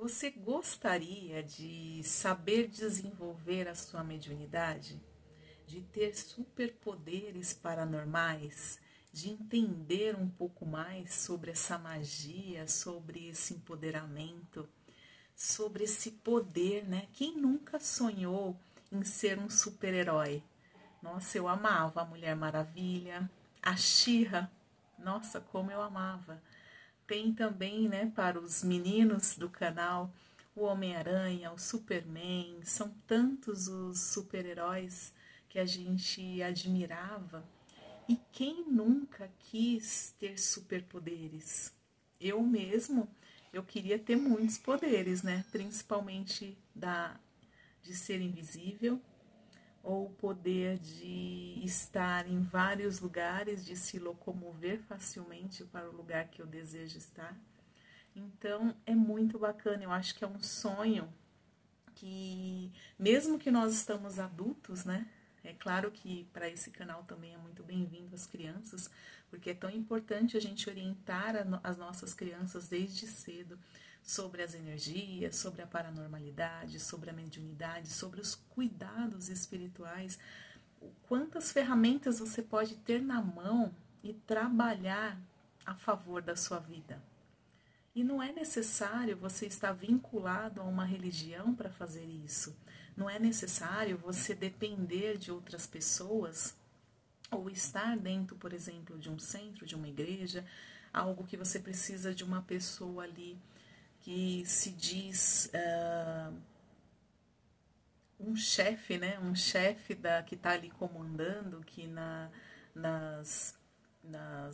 Você gostaria de saber desenvolver a sua mediunidade? De ter superpoderes paranormais? De entender um pouco mais sobre essa magia, sobre esse empoderamento, sobre esse poder, né? Quem nunca sonhou em ser um super-herói? Nossa, eu amava a Mulher Maravilha, a She-Ra. Nossa, como eu amava. Tem também, né, para os meninos do canal, o Homem-Aranha, o Superman. São tantos os super-heróis que a gente admirava. E quem nunca quis ter superpoderes? Eu mesmo, eu queria ter muitos poderes, né? Principalmente de ser invisível, ou o poder de estar em vários lugares, de se locomover facilmente para o lugar que eu desejo estar. Então é muito bacana, eu acho que é um sonho que, mesmo que nós estamos adultos, né? É claro que para esse canal também é muito bem-vindo as crianças, porque é tão importante a gente orientar as nossas crianças desde cedo sobre as energias, sobre a paranormalidade, sobre a mediunidade, sobre os cuidados espirituais. Quantas ferramentas você pode ter na mão e trabalhar a favor da sua vida. E não é necessário você estar vinculado a uma religião para fazer isso. Não é necessário você depender de outras pessoas ou estar dentro, por exemplo, de um centro, de uma igreja, algo que você precisa de uma pessoa ali que se diz um chefe, né? Um chefe que está ali comandando, que nas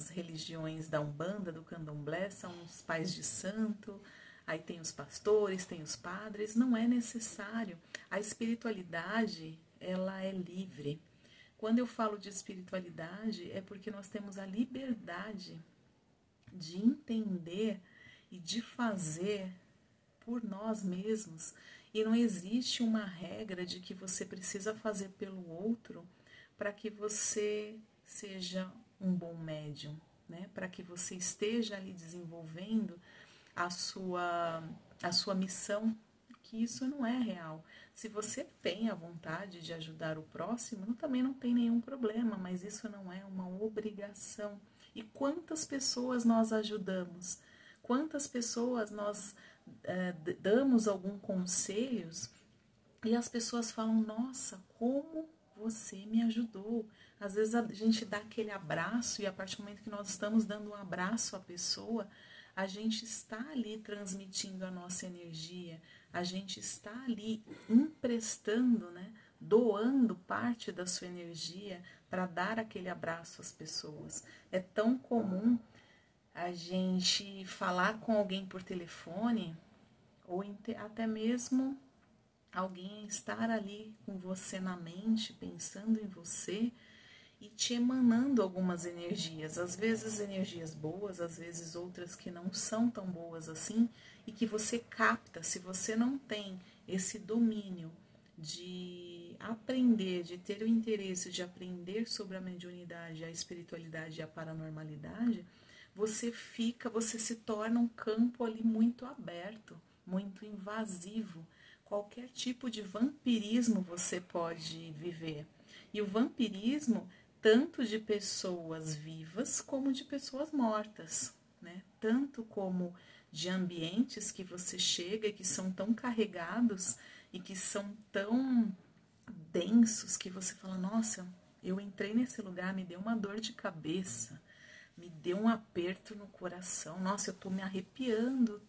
religiões da Umbanda, do Candomblé, são os pais de santo, aí tem os pastores, tem os padres. Não é necessário. A espiritualidade, ela é livre. Quando eu falo de espiritualidade, é porque nós temos a liberdade de entender e de fazer por nós mesmos. E não existe uma regra de que você precisa fazer pelo outro para que você seja um bom médium, né? Para que você esteja ali desenvolvendo a sua missão, que isso não é real. Se você tem a vontade de ajudar o próximo, também não tem nenhum problema, mas isso não é uma obrigação. E quantas pessoas nós ajudamos? Quantas pessoas nós damos alguns conselhos e as pessoas falam, nossa, como você me ajudou. Às vezes a gente dá aquele abraço e a partir do momento que nós estamos dando um abraço à pessoa, a gente está ali transmitindo a nossa energia, a gente está ali emprestando, né, doando parte da sua energia para dar aquele abraço às pessoas. É tão comum a gente falar com alguém por telefone ou até mesmo alguém estar ali com você na mente, pensando em você e te emanando algumas energias, às vezes energias boas, às vezes outras que não são tão boas assim, e que você capta. Se você não tem esse domínio de aprender, de ter o interesse de aprender sobre a mediunidade, a espiritualidade e a paranormalidade, você se torna um campo ali muito aberto, muito invasivo. Qualquer tipo de vampirismo você pode viver. E o vampirismo, tanto de pessoas vivas como de pessoas mortas, né? Tanto como de ambientes que você chega e que são tão carregados e que são tão densos que você fala, nossa, eu entrei nesse lugar, me deu uma dor de cabeça, me deu um aperto no coração, nossa, eu tô me arrepiando,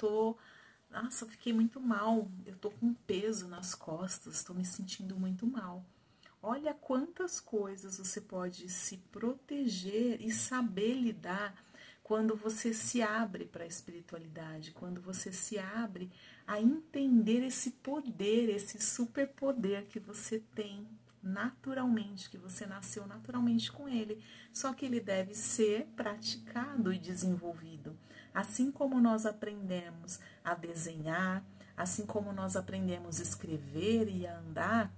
nossa, eu fiquei muito mal, eu tô com peso nas costas, tô me sentindo muito mal. Olha quantas coisas você pode se proteger e saber lidar quando você se abre para a espiritualidade, quando você se abre a entender esse poder, esse superpoder que você tem naturalmente, que você nasceu naturalmente com ele, só que ele deve ser praticado e desenvolvido. Assim como nós aprendemos a desenhar, assim como nós aprendemos a escrever e a andar,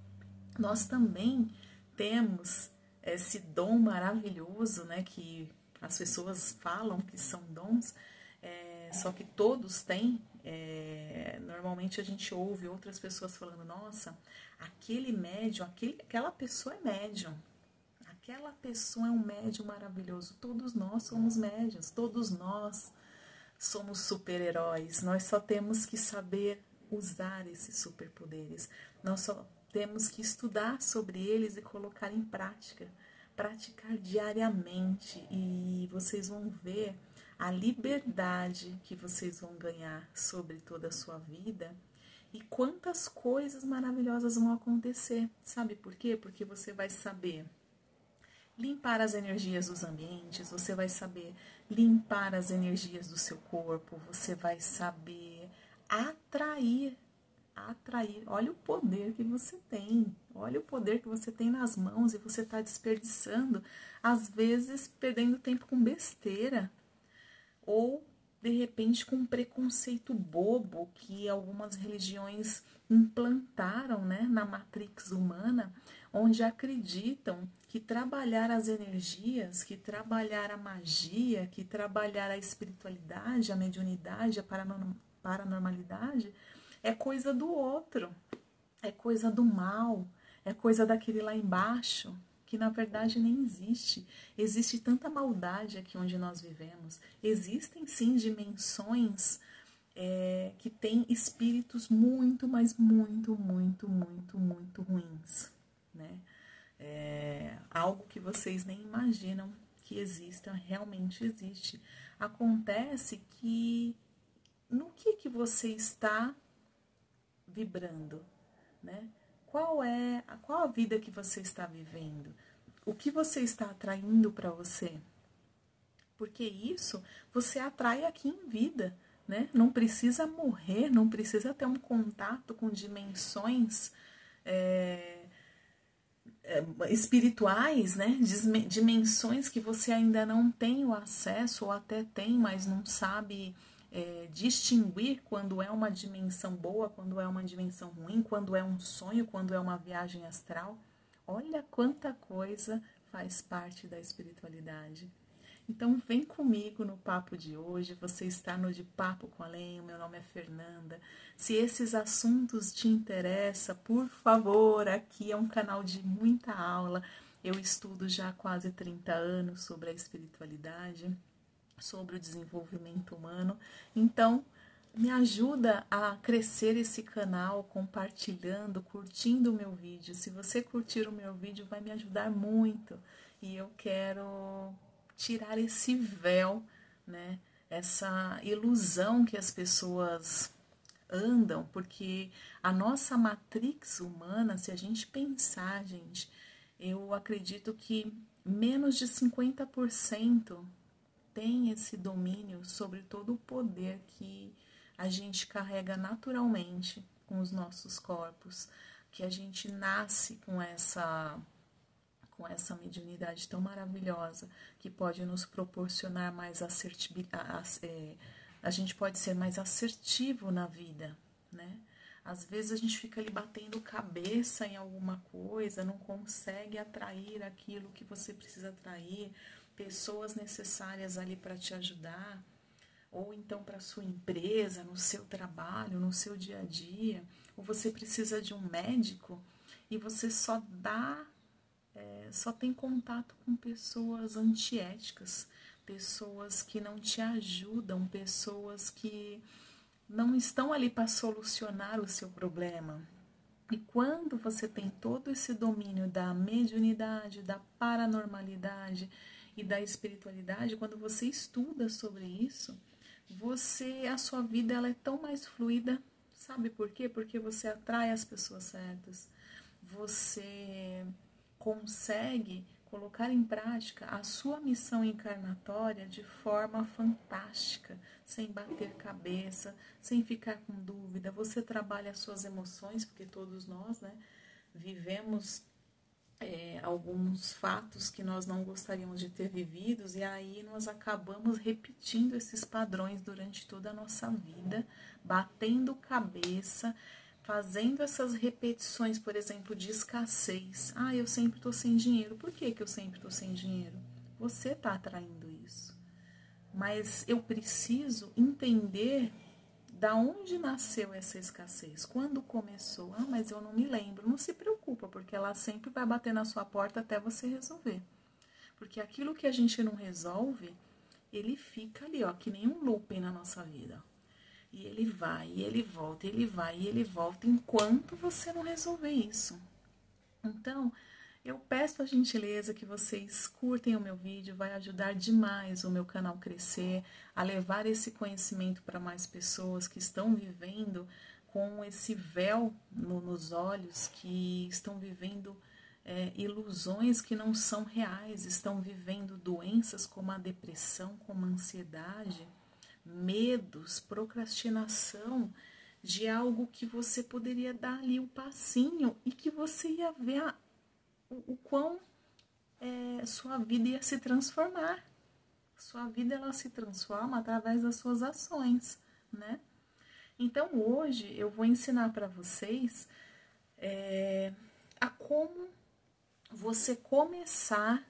nós também temos esse dom maravilhoso, né, que as pessoas falam que são dons, só que todos têm, normalmente a gente ouve outras pessoas falando, nossa, aquele médium, aquela pessoa é médium, aquela pessoa é um médium maravilhoso. Todos nós somos médiuns, todos nós somos super-heróis, nós só temos que saber usar esses superpoderes, nós só temos que estudar sobre eles e colocar em prática, praticar diariamente, e vocês vão ver a liberdade que vocês vão ganhar sobre toda a sua vida e quantas coisas maravilhosas vão acontecer. Sabe por quê? Porque você vai saber limpar as energias dos ambientes, você vai saber limpar as energias do seu corpo, você vai saber atrair. Olha o poder que você tem, olha o poder que você tem nas mãos e você está desperdiçando, às vezes perdendo tempo com besteira, ou de repente com um preconceito bobo que algumas religiões implantaram, né, na matrix humana, onde acreditam que trabalhar as energias, que trabalhar a magia, que trabalhar a espiritualidade, a mediunidade, a paranormalidade é coisa do outro, é coisa do mal, é coisa daquele lá embaixo, que na verdade nem existe. Existe tanta maldade aqui onde nós vivemos. Existem sim dimensões que têm espíritos muito, mas muito, muito, muito, muito ruins, né? Algo que vocês nem imaginam que exista, realmente existe. Acontece que no que você está vibrando, né? Qual a vida que você está vivendo? O que você está atraindo para você? Porque isso você atrai aqui em vida, né? Não precisa morrer, não precisa ter um contato com dimensões espirituais, né? Dimensões que você ainda não tem o acesso, ou até tem, mas não sabe distinguir quando é uma dimensão boa, quando é uma dimensão ruim, quando é um sonho, quando é uma viagem astral. Olha quanta coisa faz parte da espiritualidade. Então vem comigo no papo de hoje, você está no De Papo com Além, meu nome é Fernanda. Se esses assuntos te interessam, por favor, aqui é um canal de muita aula. Eu estudo já há quase 30 anos sobre a espiritualidade, sobre o desenvolvimento humano. Então, me ajuda a crescer esse canal, compartilhando, curtindo o meu vídeo. Se você curtir o meu vídeo, vai me ajudar muito. E eu quero tirar esse véu, né? Essa ilusão que as pessoas andam, porque a nossa matrix humana, se a gente pensar, gente, eu acredito que menos de 50% tem esse domínio sobre todo o poder que a gente carrega naturalmente com os nossos corpos, que a gente nasce com essa mediunidade tão maravilhosa, que pode nos proporcionar mais assertividade, a gente pode ser mais assertivo na vida, né? Às vezes a gente fica ali batendo cabeça em alguma coisa, não consegue atrair aquilo que você precisa atrair, pessoas necessárias ali para te ajudar, ou então para sua empresa, no seu trabalho, no seu dia a dia, ou você precisa de um médico e você só tem contato com pessoas antiéticas, pessoas que não te ajudam, pessoas que não estão ali para solucionar o seu problema. E quando você tem todo esse domínio da mediunidade, da paranormalidade e da espiritualidade, quando você estuda sobre isso, a sua vida ela é tão mais fluida. Sabe por quê? Porque você atrai as pessoas certas, você consegue colocar em prática a sua missão encarnatória de forma fantástica, sem bater cabeça, sem ficar com dúvida. Você trabalha as suas emoções, porque todos nós, né, vivemos alguns fatos que nós não gostaríamos de ter vividos, e aí nós acabamos repetindo esses padrões durante toda a nossa vida, batendo cabeça, fazendo essas repetições, por exemplo, de escassez. Eu sempre estou sem dinheiro. Por que eu sempre estou sem dinheiro? Você está atraindo isso. mas eu preciso entender da onde nasceu essa escassez, quando começou. Ah, mas eu não me lembro. Não se preocupa, porque ela sempre vai bater na sua porta até você resolver. Porque aquilo que a gente não resolve, ele fica ali, ó, que nem um looping na nossa vida. E ele vai, e ele volta, ele vai, e ele volta, enquanto você não resolver isso. Então, eu peço a gentileza que vocês curtem o meu vídeo, vai ajudar demais o meu canal crescer, a levar esse conhecimento para mais pessoas que estão vivendo com esse véu nos olhos, que estão vivendo ilusões que não são reais, estão vivendo doenças como a depressão, como a ansiedade, medos, procrastinação de algo que você poderia dar ali um passinho e que você ia ver o quão sua vida ia se transformar. Sua vida, ela se transforma através das suas ações, né? Então, hoje, eu vou ensinar para vocês a como você começar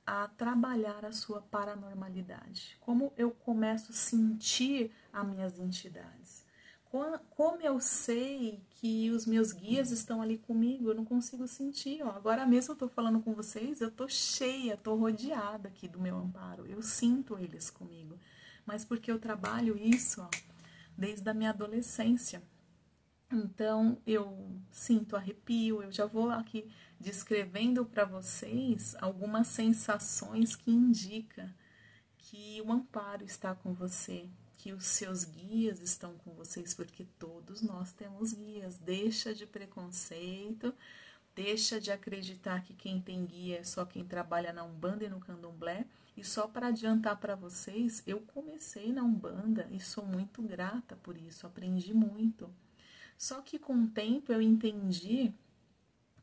a trabalhar a sua paranormalidade. Como eu começo a sentir as minhas entidades. Como eu sei que os meus guias estão ali comigo, eu não consigo sentir. Ó. Agora mesmo eu estou falando com vocês, eu estou cheia, estou rodeada aqui do meu amparo. Eu sinto eles comigo. Mas porque eu trabalho isso, ó, desde a minha adolescência. Então, eu sinto arrepio, eu já vou aqui descrevendo para vocês algumas sensações que indicam que o amparo está com você, que os seus guias estão com vocês, porque todos nós temos guias. Deixa de preconceito, deixa de acreditar que quem tem guia é só quem trabalha na Umbanda e no Candomblé. E só para adiantar para vocês, eu comecei na Umbanda e sou muito grata por isso, aprendi muito. Só que com o tempo eu entendi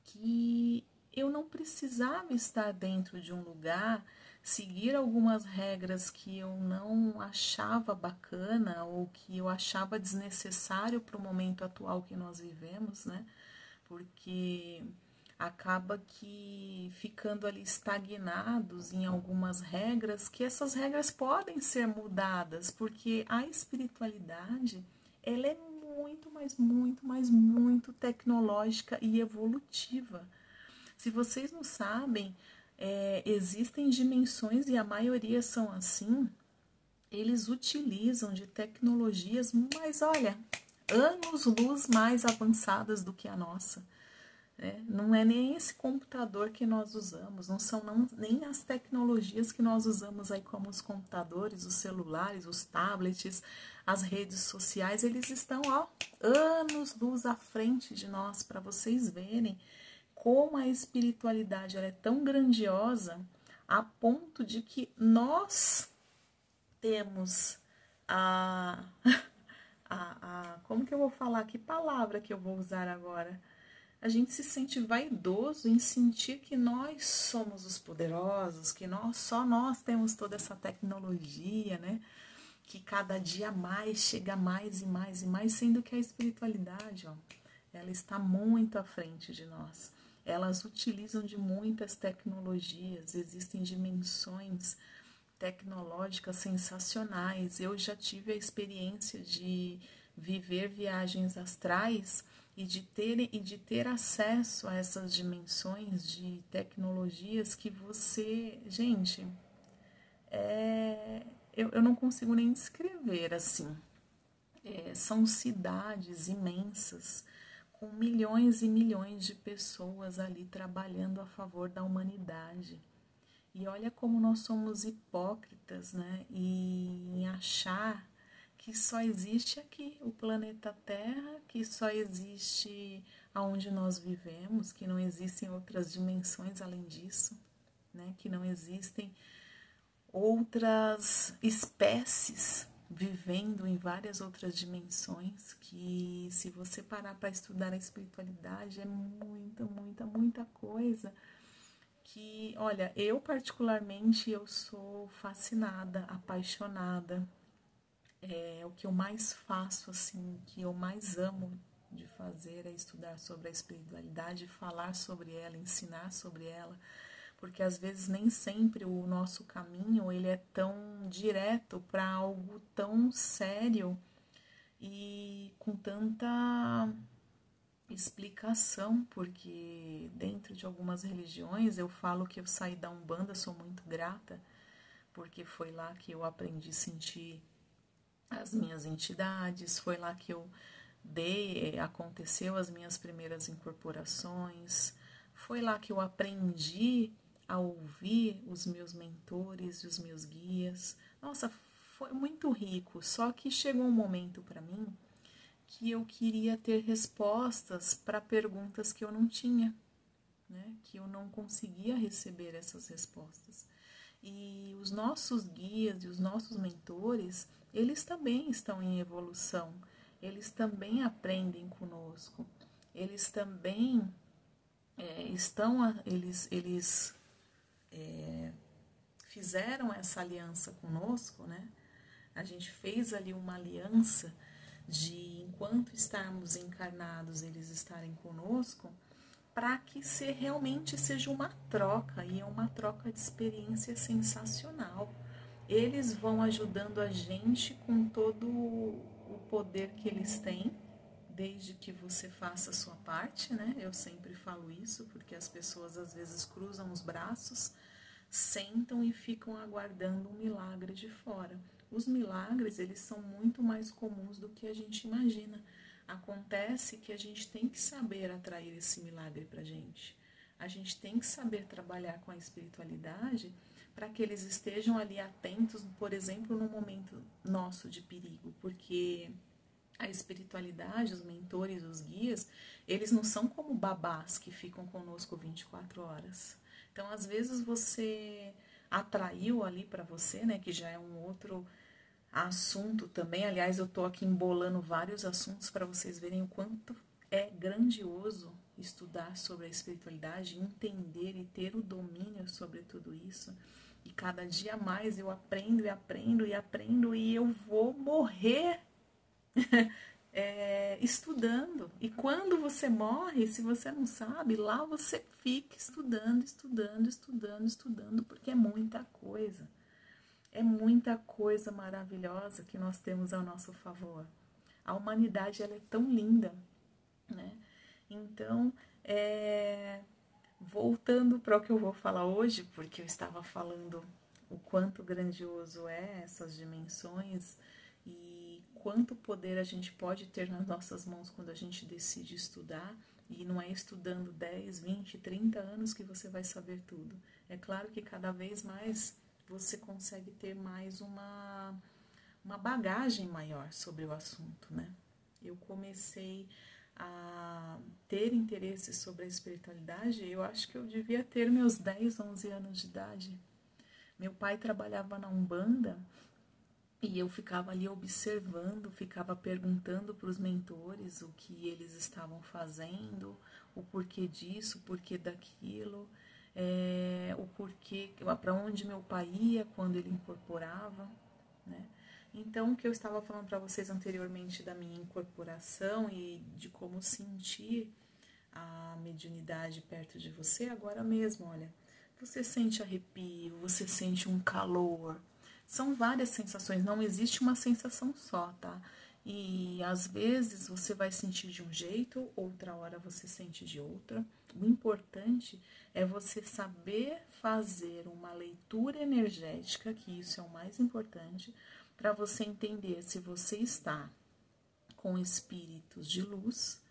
que eu não precisava estar dentro de um lugar, seguir algumas regras que eu não achava bacana ou que eu achava desnecessário para o momento atual que nós vivemos, né? Porque acaba que ficando ali estagnados em algumas regras, que essas regras podem ser mudadas, porque a espiritualidade, ela é muito tecnológica e evolutiva. Se vocês não sabem, existem dimensões, e a maioria são assim, eles utilizam de tecnologias, mas olha, anos-luz mais avançadas do que a nossa. Não é nem esse computador que nós usamos, não são nem as tecnologias que nós usamos aí como os computadores, os celulares, os tablets, as redes sociais, eles estão anos-luz à frente de nós, para vocês verem como a espiritualidade ela é tão grandiosa a ponto de que nós temos como que eu vou falar? Que palavra que eu vou usar agora? A gente se sente vaidoso em sentir que nós somos os poderosos, que só nós temos toda essa tecnologia, né? Que cada dia mais chega mais e mais e mais, sendo que a espiritualidade, ó, ela está muito à frente de nós. Elas utilizam de muitas tecnologias, existem dimensões tecnológicas sensacionais. Eu já tive a experiência de viver viagens astrais e de ter acesso a essas dimensões de tecnologias que você, gente, eu não consigo nem descrever assim. São cidades imensas com milhões e milhões de pessoas ali trabalhando a favor da humanidade. E olha como nós somos hipócritas, né? E em achar que só existe aqui o planeta Terra, que só existe aonde nós vivemos, que não existem outras dimensões além disso, né? Que não existem outras espécies vivendo em várias outras dimensões, que se você parar para estudar a espiritualidade é muita coisa. Que, olha, eu particularmente eu sou fascinada, apaixonada. O que eu mais faço, assim, que eu mais amo de fazer é estudar sobre a espiritualidade, falar sobre ela, ensinar sobre ela, porque às vezes nem sempre o nosso caminho ele é tão direto para algo tão sério e com tanta explicação, porque dentro de algumas religiões eu falo que eu saí da Umbanda, sou muito grata, porque foi lá que eu aprendi a sentir as minhas entidades, foi lá que eu aconteceu as minhas primeiras incorporações, foi lá que eu aprendi a ouvir os meus mentores e os meus guias. Nossa, foi muito rico, só que chegou um momento para mim que eu queria ter respostas para perguntas que eu não tinha, né? Que eu não conseguia receber essas respostas. E os nossos guias e os nossos mentores, eles também estão em evolução, eles também aprendem conosco, eles também fizeram essa aliança conosco, né? A gente fez ali uma aliança de, enquanto estarmos encarnados, eles estarem conosco, para que realmente seja uma troca, e é uma troca de experiência sensacional. Eles vão ajudando a gente com todo o poder que eles têm, desde que você faça a sua parte, né? Eu sempre falo isso, porque as pessoas às vezes cruzam os braços, sentam e ficam aguardando um milagre de fora. Os milagres, eles são muito mais comuns do que a gente imagina. Acontece que a gente tem que saber atrair esse milagre pra gente. A gente tem que saber trabalhar com a espiritualidade para que eles estejam ali atentos, por exemplo, no momento nosso de perigo, porque a espiritualidade, os mentores, os guias, eles não são como babás que ficam conosco 24 horas. Então, às vezes você atraiu ali para você, né, que já é um outro assunto também. Aliás, eu tô aqui embolando vários assuntos para vocês verem o quanto é grandioso estudar sobre a espiritualidade, entender e ter o domínio sobre tudo isso. E cada dia mais eu aprendo e aprendo e aprendo, e eu vou morrer estudando. E quando você morre, se você não sabe, lá você fica estudando, estudando, estudando, estudando, porque é muita coisa. É muita coisa maravilhosa que nós temos ao nosso favor. A humanidade, ela é tão linda, né? Então, voltando para o que eu vou falar hoje, porque eu estava falando o quanto grandioso é essas dimensões e quanto poder a gente pode ter nas nossas mãos quando a gente decide estudar. E não é estudando 10, 20, 30 anos que você vai saber tudo. É claro que cada vez mais você consegue ter mais uma bagagem maior sobre o assunto, né? Eu comecei a ter interesse sobre a espiritualidade, eu acho que eu devia ter meus 10, 11 anos de idade. Meu pai trabalhava na Umbanda e eu ficava ali observando, ficava perguntando para os mentores o que eles estavam fazendo, o porquê disso, o porquê daquilo, o porquê, para onde meu pai ia quando ele incorporava, né? Então, o que eu estava falando para vocês anteriormente da minha incorporação e de como sentir a mediunidade perto de você, agora mesmo, olha, você sente arrepio, você sente um calor, são várias sensações, não existe uma sensação só, tá? E às vezes você vai sentir de um jeito, outra hora você sente de outra. O importante é você saber fazer uma leitura energética, que isso é o mais importante, para você entender se você está com espíritos de luz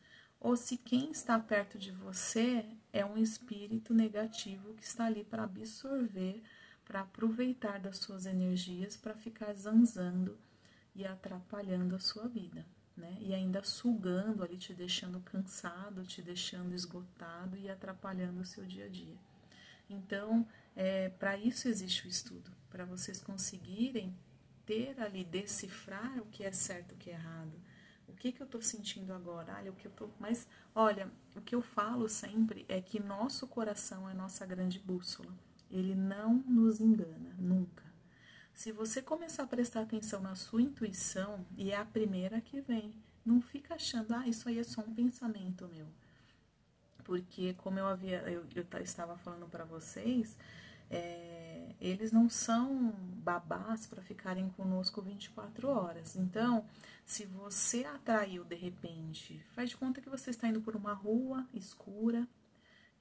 ou se quem está perto de você é um espírito negativo que está ali para absorver, para aproveitar das suas energias, para ficar zanzando e atrapalhando a sua vida, né? E ainda sugando ali, te deixando cansado, te deixando esgotado e atrapalhando o seu dia a dia. Então, para isso existe o estudo, para vocês conseguirem ter ali, decifrar o que é certo e o que é errado. O que eu estou sentindo agora? Mas, olha, o que eu falo sempre é que nosso coração é nossa grande bússola. Ele não nos engana, nunca. Se você começar a prestar atenção na sua intuição, e é a primeira que vem, não fica achando, isso aí é só um pensamento meu. porque como estava falando para vocês, eles não são babás para ficarem conosco 24 horas. Então, se você atraiu de repente, faz de conta que você está indo por uma rua escura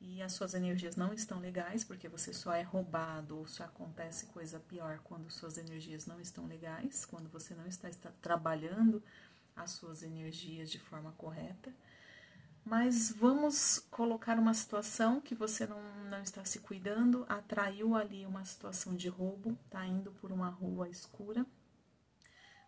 e as suas energias não estão legais, porque você só é roubado ou só acontece coisa pior quando suas energias não estão legais, quando você não está trabalhando as suas energias de forma correta. Mas vamos colocar uma situação que você não está se cuidando, atraiu ali uma situação de roubo, está indo por uma rua escura,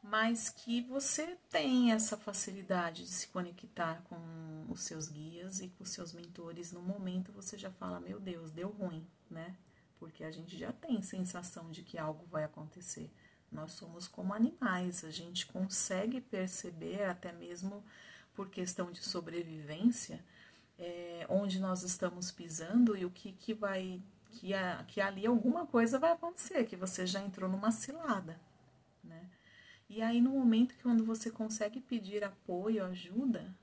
mas que você tem essa facilidade de se conectar com os seus guias e com os seus mentores. No momento você já fala, meu Deus, deu ruim, né? Porque a gente já tem sensação de que algo vai acontecer. Nós somos como animais, a gente consegue perceber até mesmo por questão de sobrevivência, onde nós estamos pisando e o que ali alguma coisa vai acontecer, que você já entrou numa cilada, né? E aí no momento que quando você consegue pedir apoio, ajuda,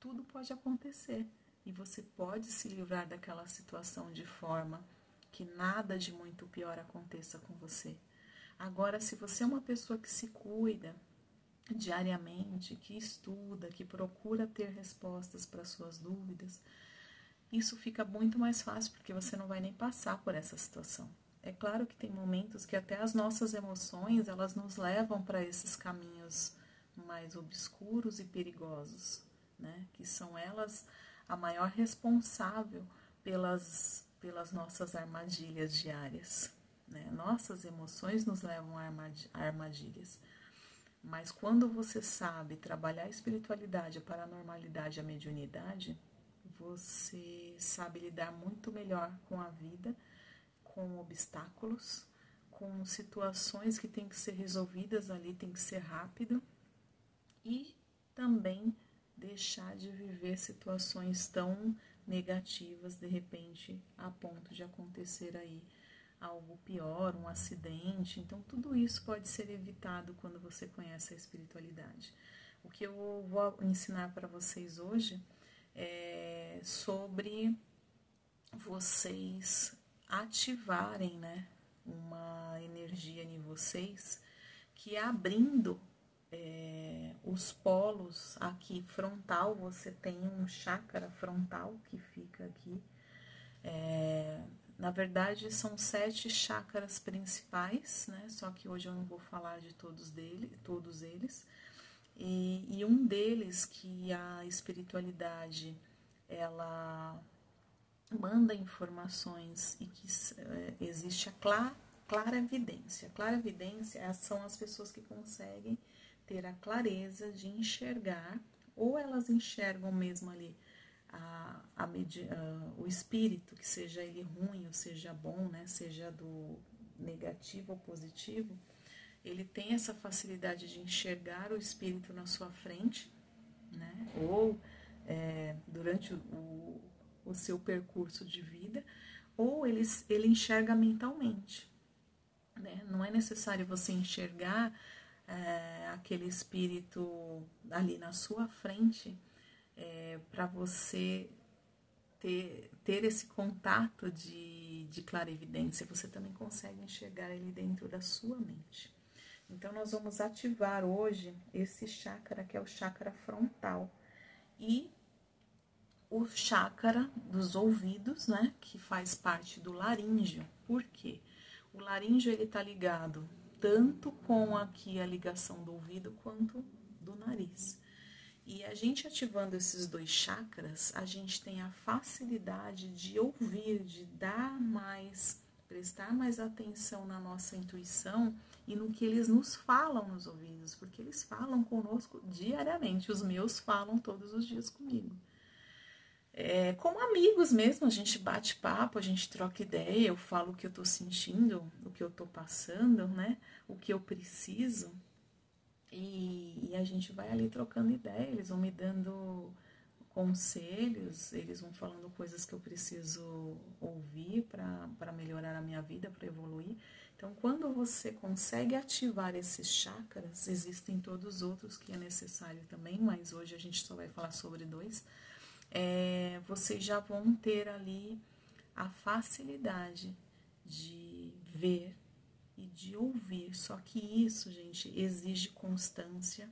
tudo pode acontecer e você pode se livrar daquela situação de forma que nada de muito pior aconteça com você. Agora, se você é uma pessoa que se cuida diariamente, que estuda, que procura ter respostas para suas dúvidas, isso fica muito mais fácil, porque você não vai nem passar por essa situação. É claro que tem momentos que até as nossas emoções, elas nos levam para esses caminhos mais obscuros e perigosos, né? Que são elas a maior responsável pelas nossas armadilhas diárias, né? Nossas emoções nos levam a armadilhas. Mas quando você sabe trabalhar a espiritualidade, a paranormalidade, a mediunidade, você sabe lidar muito melhor com a vida, com obstáculos, com situações que têm que ser resolvidas ali, tem que ser rápido, e também deixar de viver situações tão negativas, de repente, a ponto de acontecer aí algo pior, um acidente. Então, tudo isso pode ser evitado quando você conhece a espiritualidade. O que eu vou ensinar para vocês hoje é sobre vocês ativarem, né, uma energia em vocês que abrindo os polos aqui frontal, você tem um chakra frontal que fica aqui. Na verdade, são 7 chakras principais, né? Só que hoje eu não vou falar de todos eles. E um deles que a espiritualidade, ela manda informações e que existe a clara evidência. A clara evidência são as pessoas que conseguem ter a clareza de enxergar, ou elas enxergam mesmo ali o espírito, que seja ele ruim ou seja bom, né, seja do negativo ou positivo, ele tem essa facilidade de enxergar o espírito na sua frente, né, ou durante o seu percurso de vida, ou ele enxerga mentalmente, né? Não é necessário você enxergar aquele espírito ali na sua frente para você ter esse contato de clarevidência. Você também consegue enxergar ele dentro da sua mente. Então, nós vamos ativar hoje esse chakra, que é o chakra frontal, e o chakra dos ouvidos, né, que faz parte do laríngeo. Por quê? O laríngeo, ele tá ligado tanto com aqui a ligação do ouvido quanto do nariz. E a gente ativando esses 2 chakras, a gente tem a facilidade de ouvir, de prestar mais atenção na nossa intuição e no que eles nos falam nos ouvidos, porque eles falam conosco diariamente, os meus falam todos os dias comigo. Como amigos mesmo, a gente bate papo, a gente troca ideia, eu falo o que eu tô sentindo, o que eu tô passando, né, o que eu preciso. E a gente vai ali trocando ideia, eles vão me dando conselhos, eles vão falando coisas que eu preciso ouvir para melhorar a minha vida, para evoluir. Então, quando você consegue ativar esses chakras, existem todos os outros que é necessário também, mas hoje a gente só vai falar sobre 2. vocês já vão ter ali a facilidade de ver e de ouvir. Só que isso, gente, exige constância,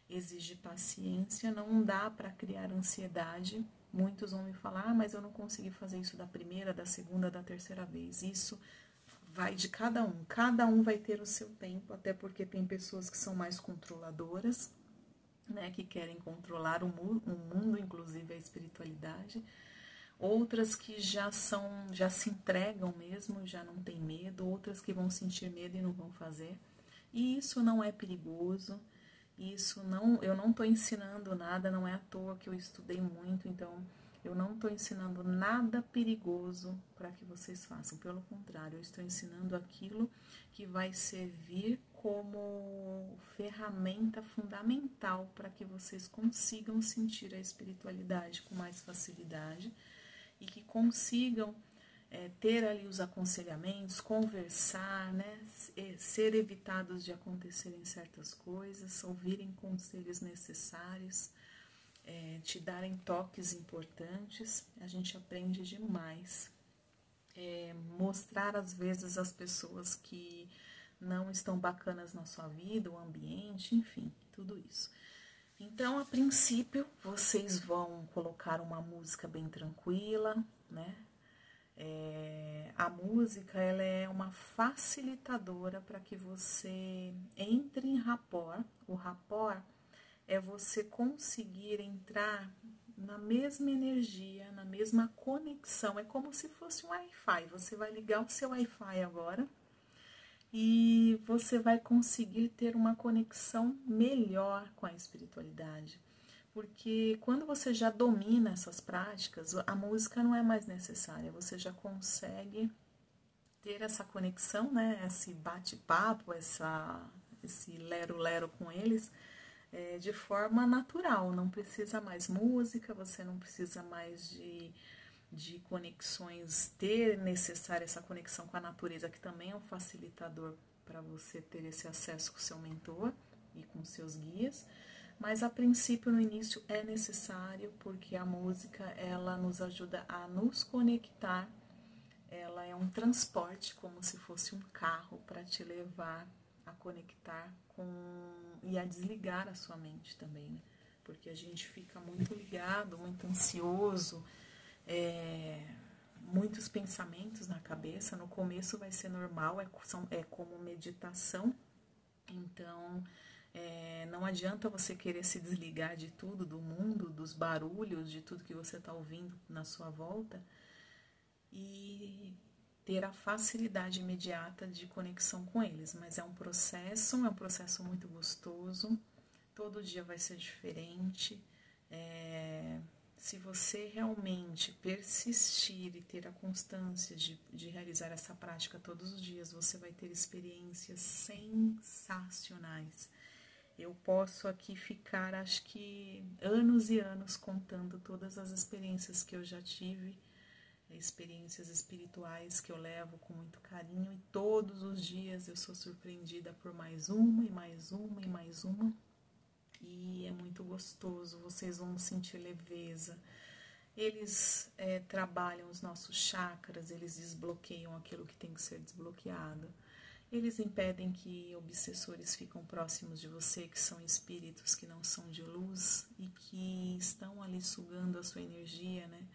exige paciência, não dá para criar ansiedade. Muitos vão me falar, mas eu não consegui fazer isso da primeira, da segunda, da terceira vez. Isso vai de cada um vai ter o seu tempo, até porque tem pessoas que são mais controladoras, né, que querem controlar o mundo, inclusive a espiritualidade. Outras que já se entregam mesmo, já não tem medo, outras que vão sentir medo e não vão fazer. E isso não é perigoso. Eu não estou ensinando nada, não é à toa que eu estudei muito, então eu não estou ensinando nada perigoso para que vocês façam. Pelo contrário, eu estou ensinando aquilo que vai servir como ferramenta fundamental para que vocês consigam sentir a espiritualidade com mais facilidade e que consigam ter ali os aconselhamentos, conversar, né, ser evitados de acontecerem certas coisas, ouvirem conselhos necessários, te darem toques importantes. A gente aprende demais. Mostrar às vezes as pessoas que não estão bacanas na sua vida, o ambiente, enfim, tudo isso. Então, a princípio, vocês vão colocar uma música bem tranquila, né? A música, ela é uma facilitadora para que você entre em rapport. O rapport é você conseguir entrar na mesma energia, na mesma conexão. É como se fosse um Wi-Fi. Você vai ligar o seu Wi-Fi agora e você vai conseguir ter uma conexão melhor com a espiritualidade. Porque quando você já domina essas práticas, a música não é mais necessária, você já consegue ter essa conexão, né? Esse bate-papo, esse lero-lero com eles, de forma natural. Não precisa mais música, você não precisa mais de conexões, ter necessária essa conexão com a natureza, que também é um facilitador para você ter esse acesso com o seu mentor e com seus guias. Mas a princípio, no início, é necessário, porque a música, ela nos ajuda a nos conectar, ela é um transporte, como se fosse um carro, para te levar a conectar e a desligar a sua mente também, né? Porque a gente fica muito ligado, muito ansioso, muitos pensamentos na cabeça. No começo vai ser normal, é como meditação, então não adianta você querer se desligar de tudo, do mundo, dos barulhos, de tudo que você está ouvindo na sua volta e ter a facilidade imediata de conexão com eles. Mas é um processo muito gostoso, todo dia vai ser diferente. Se você realmente persistir e ter a constância de realizar essa prática todos os dias, você vai ter experiências sensacionais. Eu posso aqui ficar, acho que, anos e anos contando todas as experiências que eu já tive, experiências espirituais que eu levo com muito carinho, e todos os dias eu sou surpreendida por mais uma e mais uma e mais uma. E é muito gostoso, vocês vão sentir leveza. Eles trabalham os nossos chakras, eles desbloqueiam aquilo que tem que ser desbloqueado. Eles impedem que obsessores ficam próximos de você, que são espíritos que não são de luz e que estão ali sugando a sua energia, né?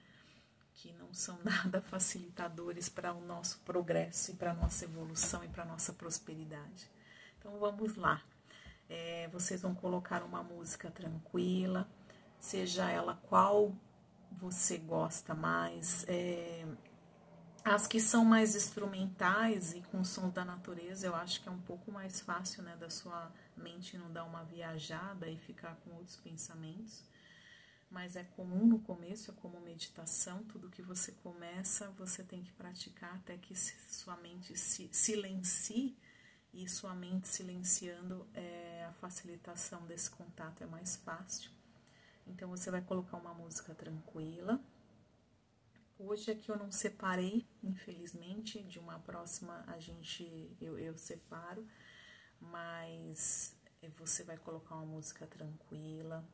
Que não são nada facilitadores para o nosso progresso e para a nossa evolução e para a nossa prosperidade. Então vamos lá. Vocês vão colocar uma música tranquila, seja ela qual você gosta mais. As que são mais instrumentais e com sons da natureza, eu acho que é um pouco mais fácil, né, da sua mente não dar uma viajada e ficar com outros pensamentos. Mas é comum no começo, é como meditação, tudo que você começa, você tem que praticar até que sua mente se silencie, e sua mente silenciando, a facilitação desse contato é mais fácil. Então você vai colocar uma música tranquila. Hoje aqui eu não separei, infelizmente, de uma próxima eu separo, mas você vai colocar uma música tranquila,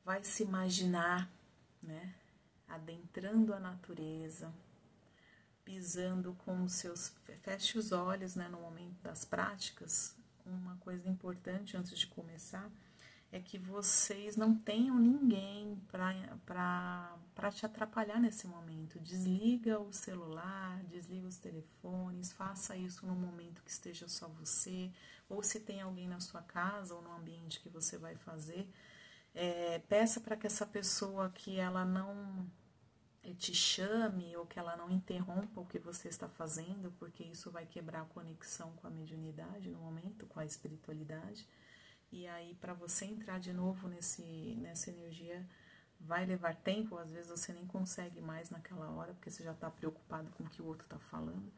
vai se imaginar né? Adentrando a natureza, pisando com os seus... Feche os olhos, né, no momento das práticas. Uma coisa importante antes de começar é que vocês não tenham ninguém para te atrapalhar nesse momento. Desliga o celular, desliga os telefones, faça isso no momento que esteja só você, ou se tem alguém na sua casa ou no ambiente que você vai fazer, peça para que essa pessoa que ela não te chame ou que ela não interrompa o que você está fazendo, porque isso vai quebrar a conexão com a mediunidade no momento, com a espiritualidade. E aí, para você entrar de novo nessa energia, vai levar tempo. Às vezes você nem consegue mais naquela hora, porque você já está preocupado com o que o outro está falando.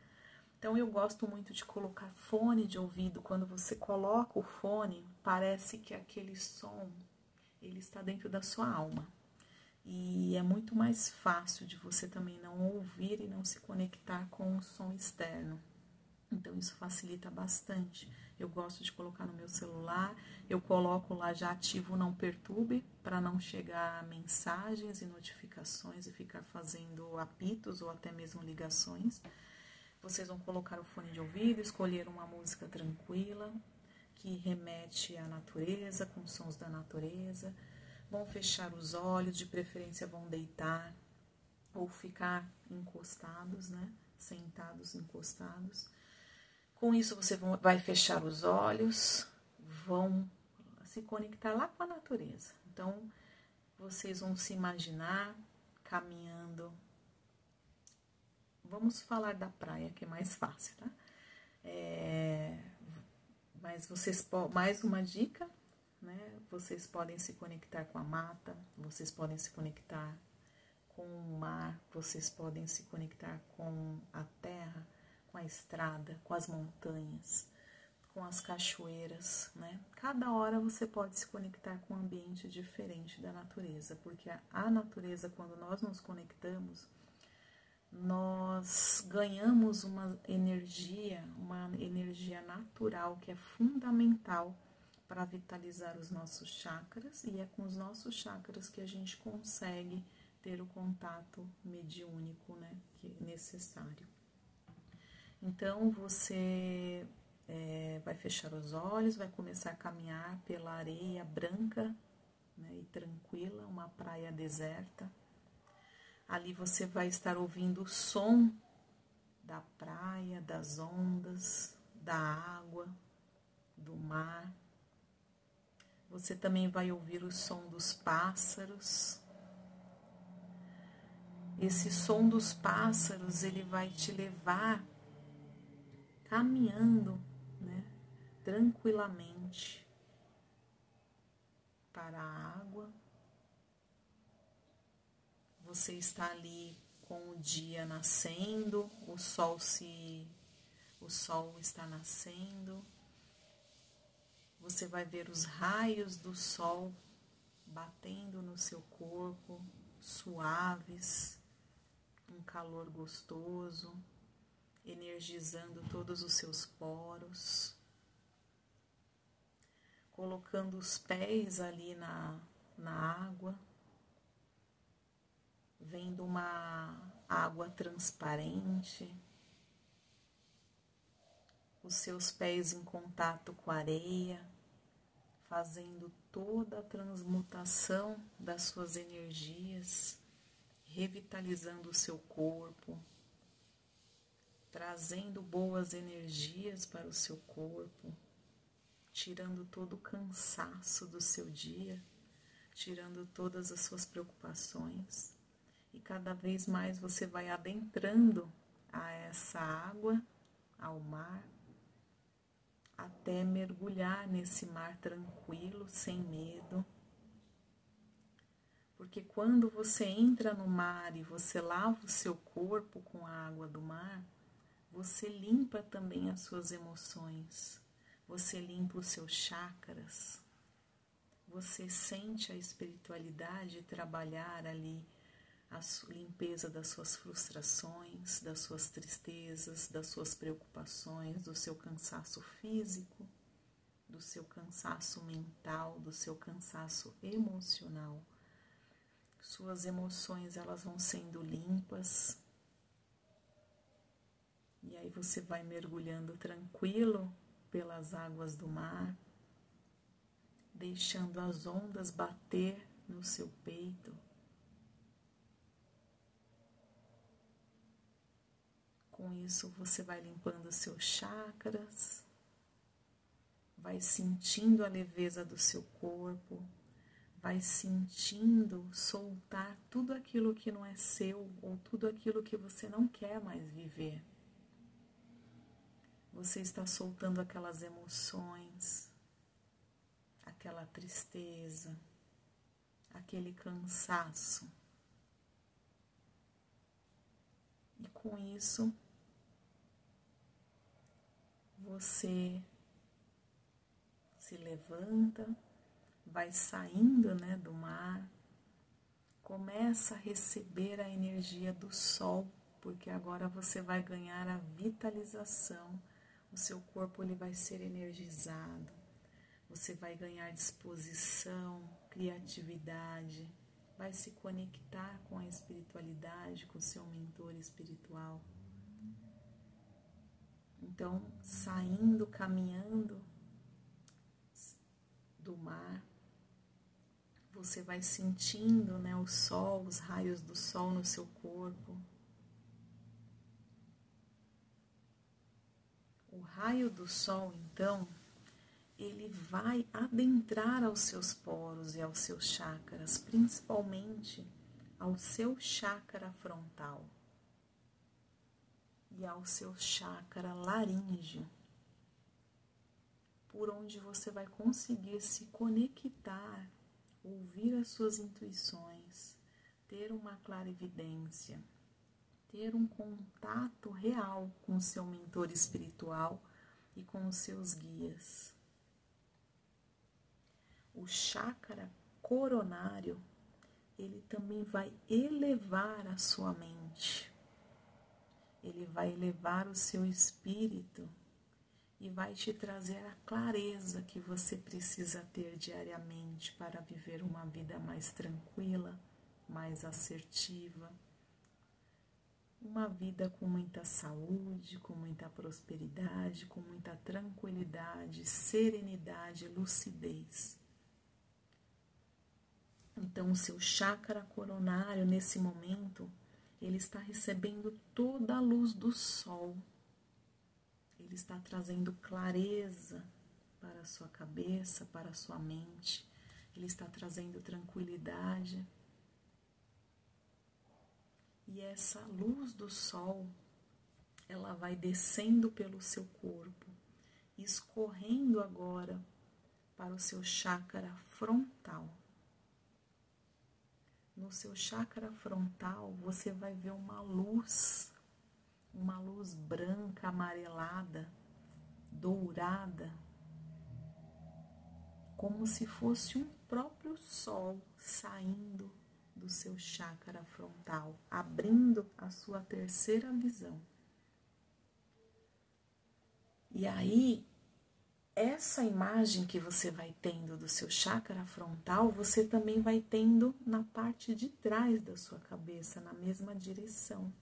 Então, eu gosto muito de colocar fone de ouvido. Quando você coloca o fone, parece que aquele som, ele está dentro da sua alma. E é muito mais fácil de você também não ouvir e não se conectar com o som externo. Então, isso facilita bastante. Eu gosto de colocar no meu celular, eu coloco lá, já ativo o não perturbe, para não chegar mensagens e notificações e ficar fazendo apitos ou até mesmo ligações. Vocês vão colocar o fone de ouvido, escolher uma música tranquila, que remete à natureza, com sons da natureza. Vão fechar os olhos, de preferência vão deitar ou ficar encostados, né? Sentados, encostados. Com isso, você vai fechar os olhos, vão se conectar lá com a natureza. Então, vocês vão se imaginar caminhando. Vamos falar da praia, que é mais fácil, tá? Mas mais uma dica, né? Vocês podem se conectar com a mata, vocês podem se conectar com o mar, vocês podem se conectar com a terra, com a estrada, com as montanhas, com as cachoeiras, né? Cada hora você pode se conectar com um ambiente diferente da natureza, porque a natureza, quando nós nos conectamos, nós ganhamos uma energia natural que é fundamental para vitalizar os nossos chakras, e é com os nossos chakras que a gente consegue ter o contato mediúnico, né, que é necessário. Então, você vai fechar os olhos, vai começar a caminhar pela areia branca, né, e tranquila, uma praia deserta. Ali você vai estar ouvindo o som da praia, das ondas, da água, do mar. Você também vai ouvir o som dos pássaros. Esse som dos pássaros, ele vai te levar caminhando, né, tranquilamente para a água. Você está ali com o dia nascendo, o sol está nascendo. Você vai ver os raios do sol batendo no seu corpo, suaves, um calor gostoso, energizando todos os seus poros, colocando os pés ali na água, vendo uma água transparente, os seus pés em contato com a areia, fazendo toda a transmutação das suas energias, revitalizando o seu corpo, trazendo boas energias para o seu corpo, tirando todo o cansaço do seu dia, tirando todas as suas preocupações. E cada vez mais você vai adentrando a essa água, ao mar, até mergulhar nesse mar tranquilo, sem medo. Porque quando você entra no mar e você lava o seu corpo com a água do mar, você limpa também as suas emoções, você limpa os seus chakras, você sente a espiritualidade trabalhar ali, a limpeza das suas frustrações, das suas tristezas, das suas preocupações, do seu cansaço físico, do seu cansaço mental, do seu cansaço emocional. Suas emoções, elas vão sendo limpas. E aí você vai mergulhando tranquilo pelas águas do mar, deixando as ondas bater no seu peito. Com isso você vai limpando seus chakras, vai sentindo a leveza do seu corpo, vai sentindo soltar tudo aquilo que não é seu ou tudo aquilo que você não quer mais viver. Você está soltando aquelas emoções, aquela tristeza, aquele cansaço. E com isso, você se levanta, vai saindo, do mar, começa a receber a energia do sol, porque agora você vai ganhar a vitalização, o seu corpo ele vai ser energizado, você vai ganhar disposição, criatividade, vai se conectar com a espiritualidade, com o seu mentor espiritual. Então, saindo, caminhando do mar, você vai sentindo, o sol, os raios do sol no seu corpo. O raio do sol, então, ele vai adentrar aos seus poros e aos seus chakras, principalmente ao seu chakra frontal e ao seu chakra laríngeo, por onde você vai conseguir se conectar, ouvir as suas intuições, ter uma clarividência, ter um contato real com o seu mentor espiritual e com os seus guias. O chakra coronário, ele também vai elevar a sua mente, ele vai elevar o seu espírito e vai te trazer a clareza que você precisa ter diariamente para viver uma vida mais tranquila, mais assertiva, uma vida com muita saúde, com muita prosperidade, com muita tranquilidade, serenidade, lucidez. Então, o seu chakra coronário, nesse momento, ele está recebendo toda a luz do sol. Ele está trazendo clareza para a sua cabeça, para a sua mente. Ele está trazendo tranquilidade. E essa luz do sol, ela vai descendo pelo seu corpo, escorrendo agora para o seu chakra frontal. No seu chakra frontal, você vai ver uma luz branca, amarelada, dourada, como se fosse um próprio sol saindo do seu chakra frontal, abrindo a sua terceira visão. E aí, essa imagem que você vai tendo do seu chakra frontal, você também vai tendo na parte de trás da sua cabeça, na mesma direção.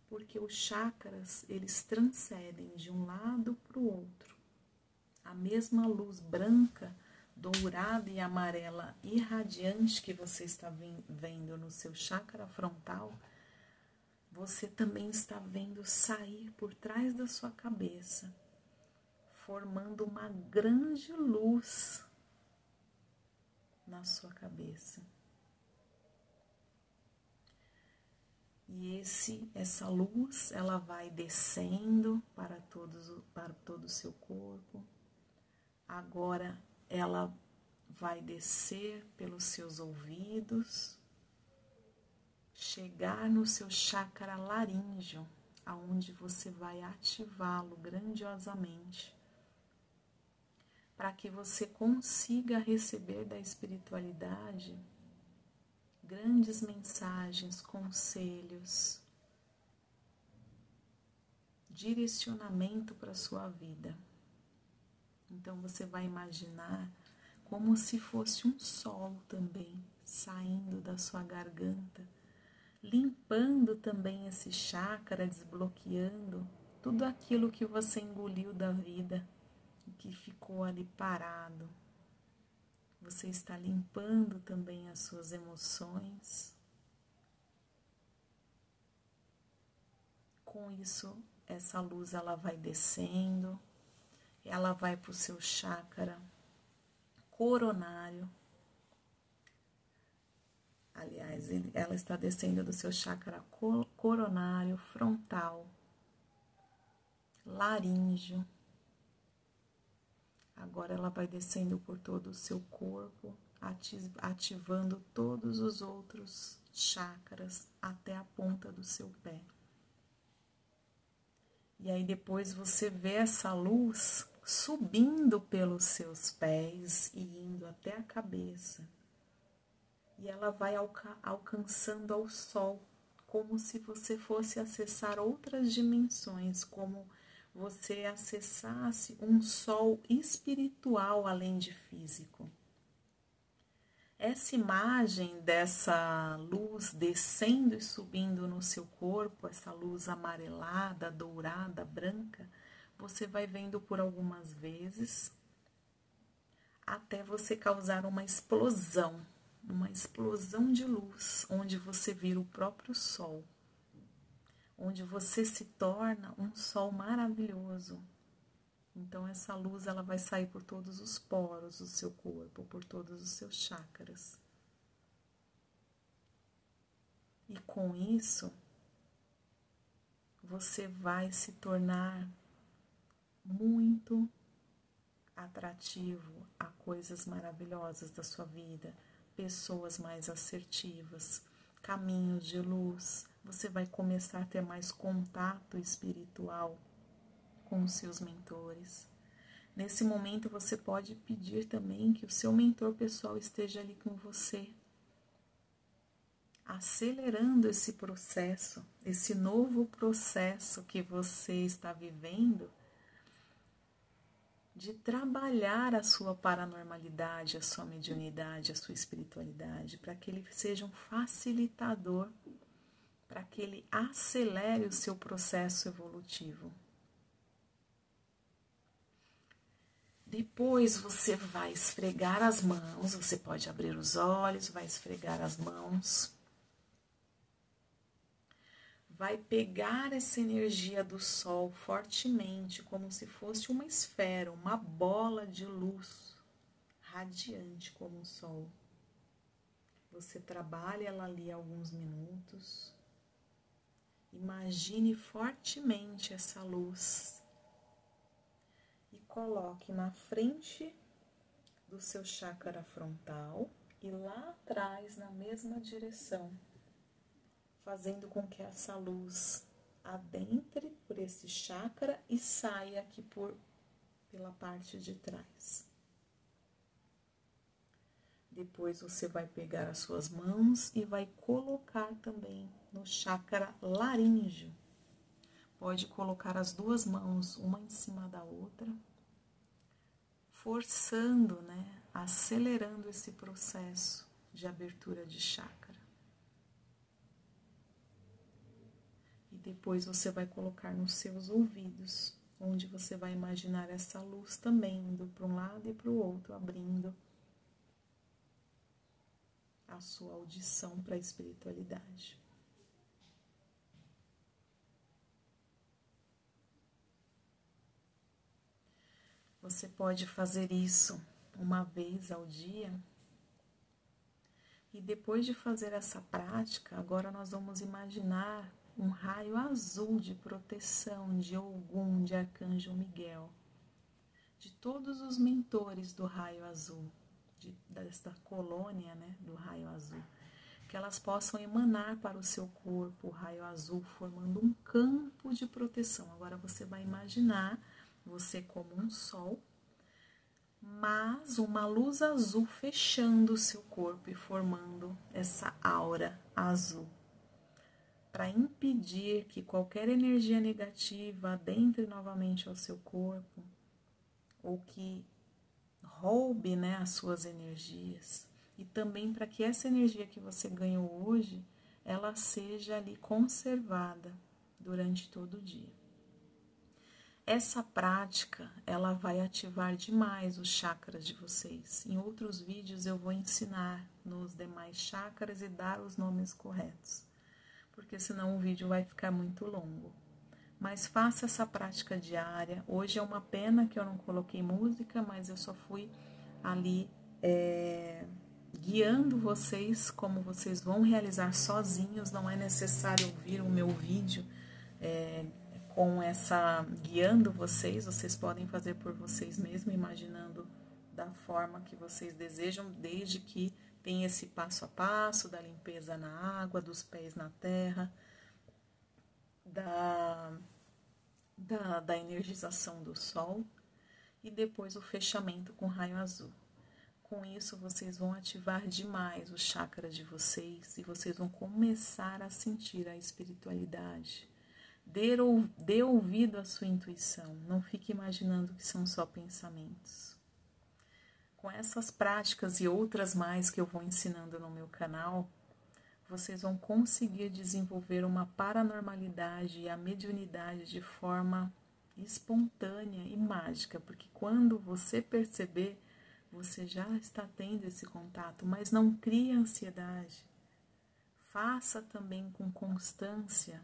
Porque os chakras, eles transcendem de um lado para o outro. A mesma luz branca, dourada e amarela irradiante que você está vendo no seu chakra frontal, você também está vendo sair por trás da sua cabeça, formando uma grande luz na sua cabeça. E essa luz, ela vai descendo para todo o seu corpo. Agora ela vai descer pelos seus ouvidos, chegar no seu chakra laríngeo, aonde você vai ativá-lo grandiosamente, para que você consiga receber da espiritualidade grandes mensagens, conselhos, direcionamento para a sua vida. Então você vai imaginar como se fosse um sol também saindo da sua garganta, limpando também esse chakra, desbloqueando tudo aquilo que você engoliu da vida e que ficou ali parado. Você está limpando também as suas emoções. Com isso, essa luz ela vai descendo, ela vai para o seu chakra coronário. Aliás, ela está descendo do seu chakra coronário, frontal, laríngeo. Agora ela vai descendo por todo o seu corpo, ativando todos os outros chakras até a ponta do seu pé. E aí depois você vê essa luz subindo pelos seus pés e indo até a cabeça. E ela vai alcançando ao sol, como se você fosse acessar outras dimensões, como você acessasse um sol espiritual além de físico. Essa imagem dessa luz descendo e subindo no seu corpo, essa luz amarelada, dourada, branca, você vai vendo por algumas vezes, até você causar uma explosão de luz, onde você vira o próprio sol, onde você se torna um sol maravilhoso. Então essa luz ela vai sair por todos os poros do seu corpo, por todos os seus chakras. E com isso, você vai se tornar muito atrativo a coisas maravilhosas da sua vida, pessoas mais assertivas, caminhos de luz. Você vai começar a ter mais contato espiritual com os seus mentores. Nesse momento você pode pedir também que o seu mentor pessoal esteja ali com você, acelerando esse processo, esse novo processo que você está vivendo, de trabalhar a sua paranormalidade, a sua mediunidade, a sua espiritualidade, para que ele seja um facilitador, para que ele acelere o seu processo evolutivo. Depois você vai esfregar as mãos, você pode abrir os olhos, vai esfregar as mãos. Vai pegar essa energia do sol fortemente, como se fosse uma esfera, uma bola de luz radiante como o sol. Você trabalha ela ali alguns minutos. Imagine fortemente essa luz e coloque na frente do seu chakra frontal e lá atrás, na mesma direção, fazendo com que essa luz adentre por esse chakra e saia aqui pela parte de trás. Depois você vai pegar as suas mãos e vai colocar também no chakra laríngeo. Pode colocar as duas mãos, uma em cima da outra, forçando, acelerando esse processo de abertura de chakra. E depois você vai colocar nos seus ouvidos, onde você vai imaginar essa luz também indo para um lado e para o outro, abrindo a sua audição para a espiritualidade. Você pode fazer isso uma vez ao dia. E depois de fazer essa prática, agora nós vamos imaginar um raio azul de proteção de Ogum, de Arcanjo Miguel, de todos os mentores do raio azul, desta colônia, do raio azul, que elas possam emanar para o seu corpo o raio azul, formando um campo de proteção. Agora você vai imaginar você como um sol, mas uma luz azul fechando o seu corpo e formando essa aura azul, para impedir que qualquer energia negativa adentre novamente ao seu corpo, ou que roube as suas energias. e também para que essa energia que você ganhou hoje, ela seja ali conservada durante todo o dia. Essa prática, ela vai ativar demais os chakras de vocês. Em outros vídeos eu vou ensinar nos demais chakras e dar os nomes corretos, porque senão o vídeo vai ficar muito longo. Mas faça essa prática diária. Hoje é uma pena que eu não coloquei música, mas eu só fui ali guiando vocês como vocês vão realizar sozinhos. Não é necessário ouvir o meu vídeo com essa guiando vocês podem fazer por vocês mesmos, imaginando da forma que vocês desejam, desde que tenha esse passo a passo da limpeza na água, dos pés na terra, da energização do sol e depois o fechamento com raio azul. Com isso, vocês vão ativar demais os chakras de vocês e vocês vão começar a sentir a espiritualidade. Dê ouvido à sua intuição, não fique imaginando que são só pensamentos. Com essas práticas e outras mais que eu vou ensinando no meu canal, vocês vão conseguir desenvolver uma paranormalidade e a mediunidade de forma espontânea e mágica, porque quando você perceber, você já está tendo esse contato, mas não crie ansiedade. Faça também com constância.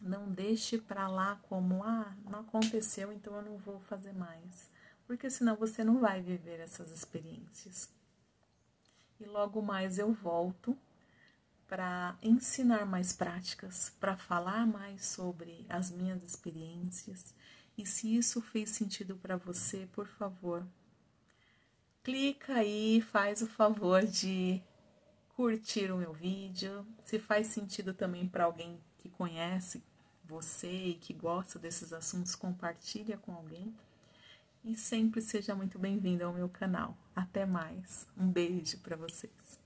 Não deixe para lá como, não aconteceu, então eu não vou fazer mais. Porque senão você não vai viver essas experiências. E logo mais eu volto para ensinar mais práticas, para falar mais sobre as minhas experiências. E se isso fez sentido para você, por favor, clica aí, faz o favor de curtir o meu vídeo. Se faz sentido também para alguém que conhece você e que gosta desses assuntos, compartilha com alguém. E sempre seja muito bem-vindo ao meu canal. Até mais. Um beijo para vocês.